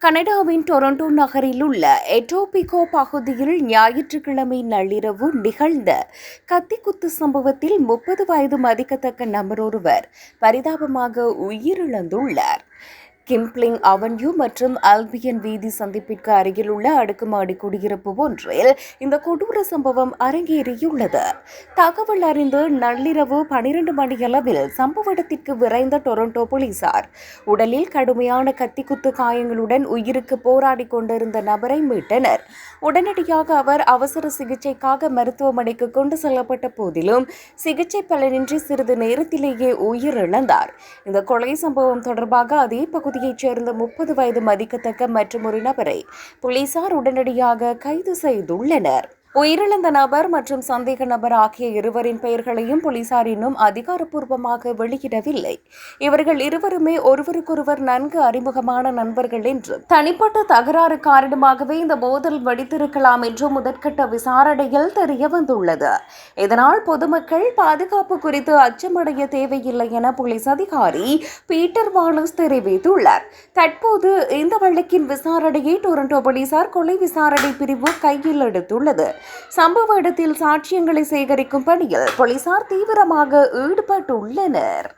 கனடாவின் டொரண்டோ நகரில் உள்ள எட்டோபிகோ பகுதியில் ஞாயிற்றுக்கிழமை நள்ளிரவு நிகழ்ந்த கத்திக்குத்து சம்பவத்தில் 30 வயது மதிக்கத்தக்க நபர் ஒருவர் பரிதாபமாக உயிரிழந்துள்ளார். கிம்ப்ளிங் அவென்யூ மற்றும் ஆல்பியன் வீதி சந்திப்பிற்கு அருகில் உள்ள அடுக்குமாடி குடியிருப்பு ஒன்றில் இந்த கொடூர சம்பவம் அரங்கேறியுள்ளது. தகவல் அறிந்து நள்ளிரவு 12 மணியளவில் சம்பவ இடத்திற்கு விரைந்த டொரண்டோ போலீசார் உடலில் கடுமையான கத்திக்குத்து காயங்களுடன் உயிருக்கு போராடி கொண்டிருந்த நபரை மீட்டனர். உடனடியாக அவர் அவசர சிகிச்சைக்காக மருத்துவமனைக்கு கொண்டு செல்லப்பட்ட போதிலும் சிகிச்சை பலனின்றி சிறிது நேரத்திலேயே உயிரிழந்தார். இந்த கொலை சம்பவம் தொடர்பாக அதே பகுதியைச் சேர்ந்த 30 வயது மதிக்கத்தக்க மற்றொரு நபரை போலீசார் உடனடியாக கைது செய்துள்ளனர். உயிரிழந்த நபர் மற்றும் சந்தேக நபர் ஆகிய இருவரின் பெயர்களையும் போலீசார் இன்னும் அதிகாரப்பூர்வமாக வெளியிடவில்லை. இவர்கள் இருவருமே ஒருவருக்கொருவர் நன்கு அறிமுகமான நண்பர்கள் என்றும் தனிப்பட்ட தகராறு காரணமாகவே இந்த மோதல் வெடித்திருக்கலாம் என்றும் முதற்கட்ட விசாரணையில் தெரிய வந்துள்ளது. இதனால் பொதுமக்கள் பாதுகாப்பு குறித்து அச்சமடைய தேவையில்லை என போலீஸ் அதிகாரி பீட்டர் வாலஸ் தெரிவித்துள்ளார். தற்போது இந்த வழக்கின் விசாரணையை டொரண்டோ போலீசார் கொலை விசாரணை பிரிவு கையில் எடுத்துள்ளது. சம்பவ இடத்தில் சாட்சியங்களை சேகரிக்கும் பணியில் போலீசார் தீவிரமாக ஈடுபட்டுள்ளனர்.